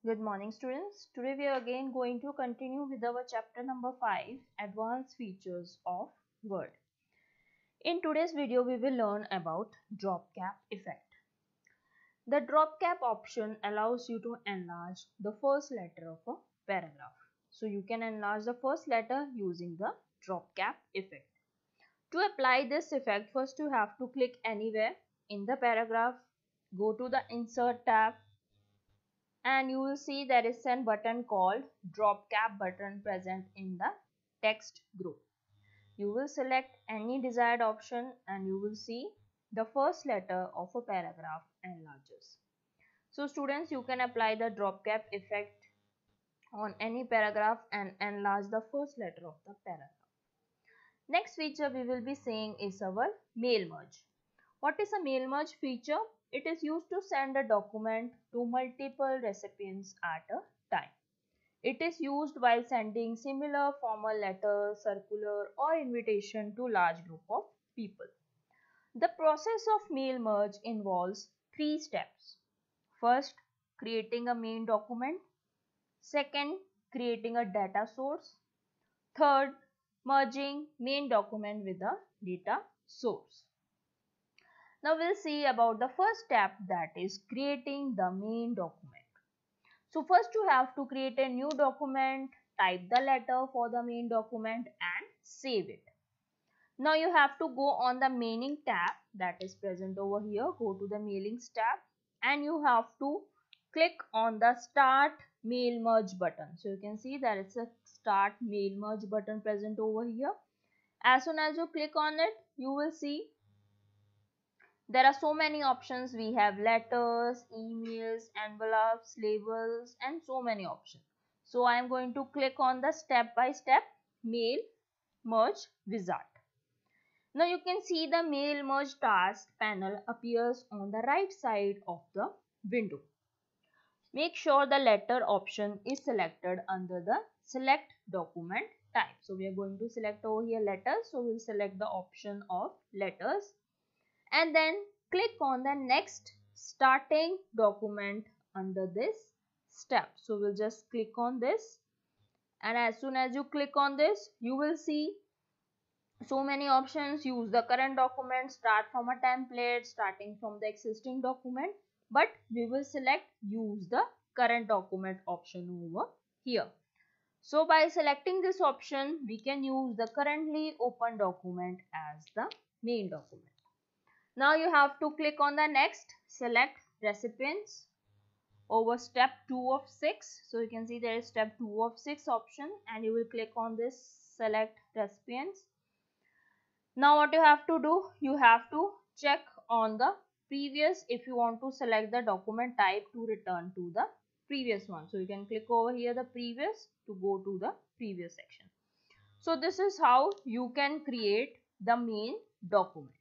Good morning, students. Today we are again going to continue with our chapter number 5, Advanced Features of Word. In today's video, we will learn about drop cap effect. The drop cap option allows you to enlarge the first letter of a paragraph. So you can enlarge the first letter using the drop cap effect. To apply this effect, first you have to click anywhere in the paragraph, go to the Insert tab, and you will see there is a button called drop cap button present in the text group. You will select any desired option and you will see the first letter of a paragraph enlarges. So students, you can apply the drop cap effect on any paragraph and enlarge the first letter of the paragraph. Next feature we will be seeing is our mail merge. What is a mail merge feature? It is used to send a document to multiple recipients at a time. It is used while sending similar formal letters, circular or invitation to large group of people. The process of mail merge involves 3 steps. First, creating a main document. Second, creating a data source. Third, merging main document with the data source. Now we'll see about the first step, that is creating the main document. So first you have to create a new document, type the letter for the main document and save it. Now you have to go on the mailing tab that is present over here. Go to the mailings tab and you have to click on the start mail merge button. So you can see there is a start mail merge button present over here. As soon as you click on it, you will see there are so many options. We have letters, emails, envelopes, labels and so many options. So I am going to click on the step-by-step mail merge wizard. Now you can see the mail merge task panel appears on the right side of the window. Make sure the letter option is selected under the select document type. So we are going to select over here letters. So we'll select the option of letters and then click on the next starting document under this step. So we'll just click on this, and as soon as you click on this, you will see so many options. Use the current document, start from a template, starting from the existing document, but we will select use the current document option over here. So by selecting this option, we can use the currently open document as the main document. Now you have to click on the next select recipients over step 2 of 6. So you can see there is step 2 of 6 option and you will click on this select recipients. Now what you have to do, you have to check on the previous if you want to select the document type to return to the previous one. So you can click over here the previous to go to the previous section. So this is how you can create the main document.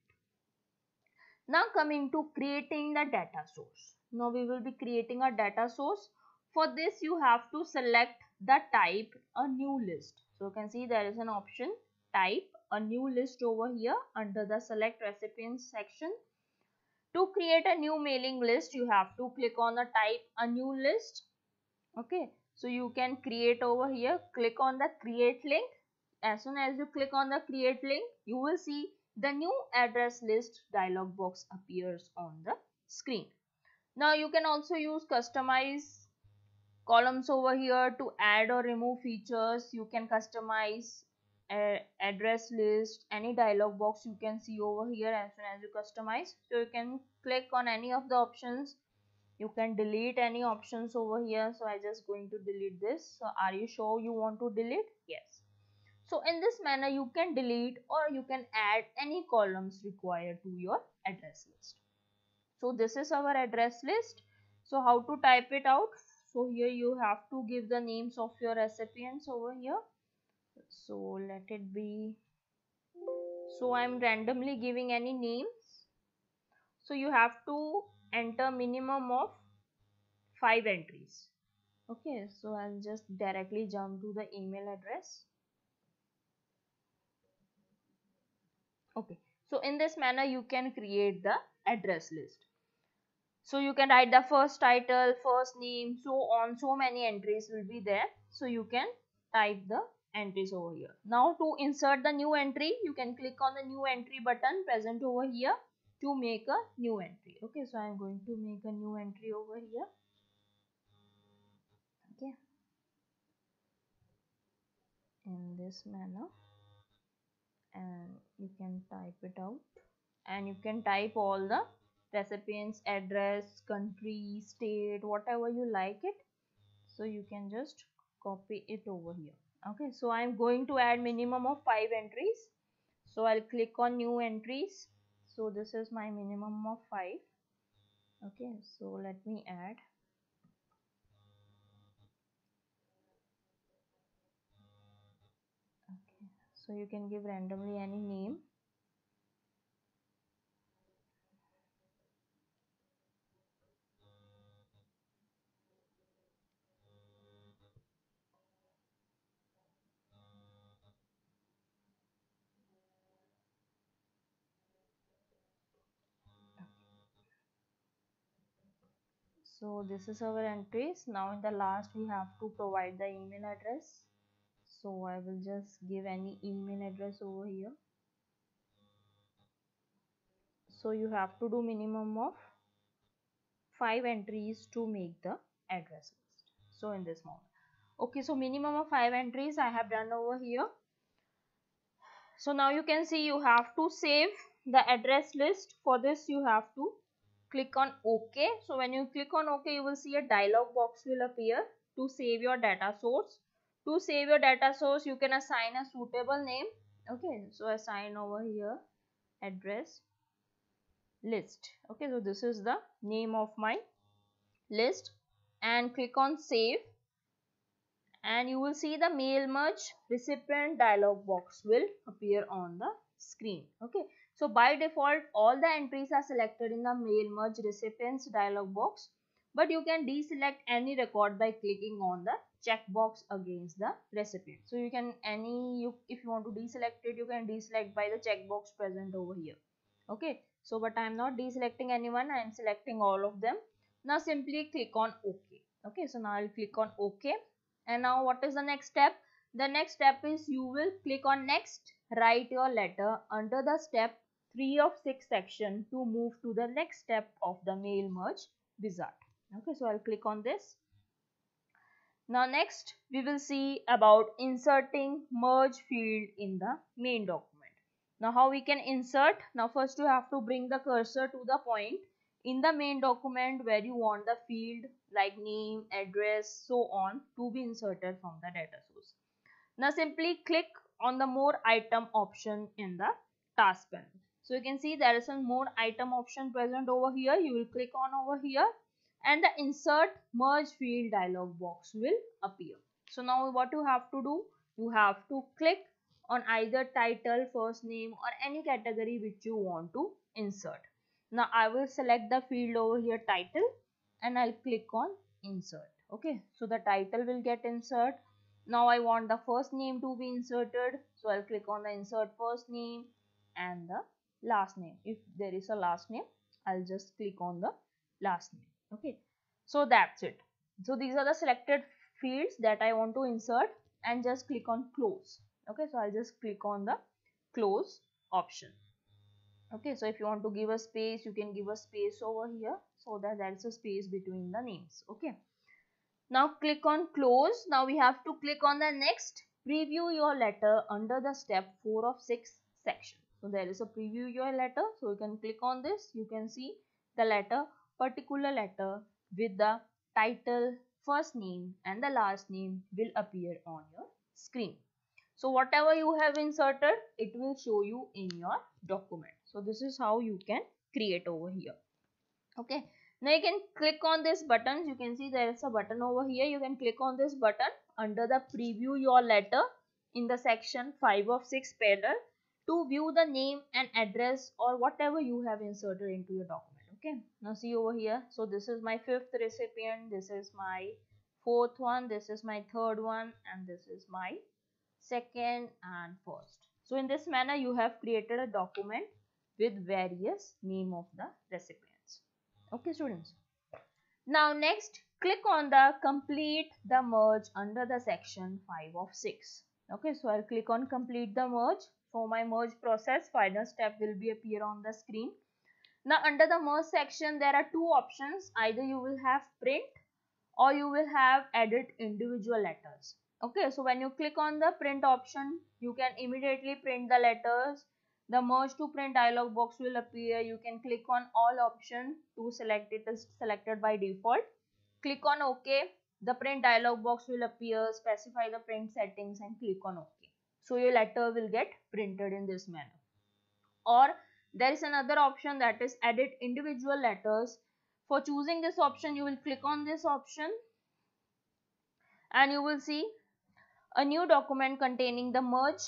Now coming to creating the data source. Now we will be creating a data source. For this you have to select the type a new list. So you can see there is an option type a new list over here under the select recipients section. To create a new mailing list, you have to click on the type a new list. Okay, so you can create over here, click on the create link. As soon as you click on the create link, you will see the new address list dialog box appears on the screen. Now you can also use customize columns over here to add or remove features. You can customize address list, any dialog box you can see over here as soon as you customize. So you can click on any of the options. You can delete any options over here. So I just going to delete this. So are you sure you want to delete? Yes. So in this manner you can delete or you can add any columns required to your address list. So this is our address list. So how to type it out? So here you have to give the names of your recipients over here. So let it be. So I am randomly giving any names. So you have to enter minimum of 5 entries. Okay, so I'll just directly jump to the email address. Okay, so in this manner you can create the address list. So you can write the first title, first name, so on. So many entries will be there. So you can type the entries over here. Now to insert the new entry, you can click on the new entry button present over here to make a new entry. Okay, so I am going to make a new entry over here. Okay, in this manner, and you can type it out, and you can type all the recipient's address, country, state, whatever you like it. So you can just copy it over here. Okay, so I'm going to add minimum of 5 entries. So I'll click on new entries. So this is my minimum of 5. Okay, so let me add. Okay, so you can give randomly any name. So this is our entries. Now in the last we have to provide the email address. So I will just give any email address over here. So you have to do minimum of 5 entries to make the address list. So in this model. Okay, so minimum of 5 entries I have done over here. So now you can see you have to save the address list. For this you have to click on OK. So when you click on OK, you will see a dialog box will appear to save your data source. To save your data source, you can assign a suitable name. Okay, so assign over here address list. Okay, so this is the name of my list, and click on save, and you will see the mail merge recipient dialog box will appear on the screen. Okay, so by default all the entries are selected in the mail merge recipients dialog box, but you can deselect any record by clicking on the checkbox against the recipient. So you can if you want to deselect it, you can deselect by the checkbox present over here. Okay, so but I am not deselecting anyone, I am selecting all of them. Now simply click on OK. Okay, so now I'll click on OK. And now what is the next step? The next step is you will click on next, write your letter under the step 3 of 6 section to move to the next step of the mail merge wizard. Okay, so I'll click on this. Now next we will see about inserting merge field in the main document. Now how we can insert? Now first you have to bring the cursor to the point in the main document where you want the field like name, address, so on to be inserted from the data source. Now simply click on the more item option in the task panel. So you can see there is a more item option present over here. You will click on over here and the insert merge field dialog box will appear. So now what you have to do? You have to click on either title, first name or any category which you want to insert. Now I will select the field over here title and I'll click on insert. Okay, so the title will get insert. Now I want the first name to be inserted, so I'll click on the insert first name and the last name. If there is a last name, I'll just click on the last name. Okay, so that's it. So these are the selected fields that I want to insert, and just click on close. Okay, so I'll just click on the close option. Okay, so if you want to give a space, you can give a space over here so that there's a space between the names. Okay, now click on close. Now we have to click on the next, preview your letter under the step 4 of 6 section. So there is a preview your letter, so you can click on this. You can see the letter, particular letter with the title, first name and the last name will appear on your screen. So whatever you have inserted, it will show you in your document. So this is how you can create over here. Okay, now you can click on this button. You can see there is a button over here. You can click on this button under the preview your letter in the section 5 of 6 panel to view the name and address or whatever you have inserted into your document. Okay, now see over here. So this is my 5th recipient, this is my 4th one, this is my 3rd one, and this is my 2nd and 1st. So in this manner you have created a document with various name of the recipients. Okay students. Now next, click on the complete the merge under the section 5 of 6. Okay, so I'll click on complete the merge. So my merge process final step will be appear on the screen. Now under the merge section there are two options. Either you will have print or you will have edit individual letters. Okay, so when you click on the print option, you can immediately print the letters. The merge to print dialog box will appear. You can click on all option to select it as selected by default. Click on OK. The print dialog box will appear. Specify the print settings and click on OK. So your letter will get printed in this manner. Or there is another option, that is edit individual letters. For choosing this option, you will click on this option and you will see a new document containing the merge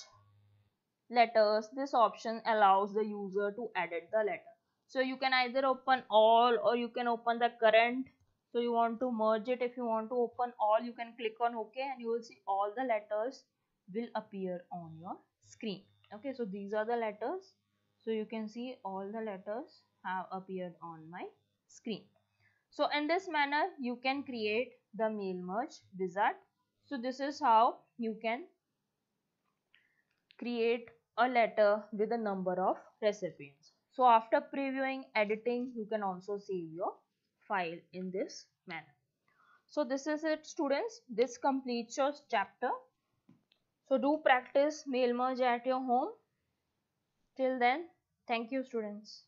letters. This option allows the user to edit the letter. So you can either open all or you can open the current. So you want to merge it. If you want to open all, you can click on OK and you will see all the letters will appear on your screen. Okay, so these are the letters. So you can see all the letters have appeared on my screen. So in this manner, you can create the mail merge wizard. So this is how you can create a letter with a number of recipients. So after previewing, editing, you can also save your file in this manner. So this is it, students. This completes your chapter. So do practice mail merge at your home. Till then, thank you, students.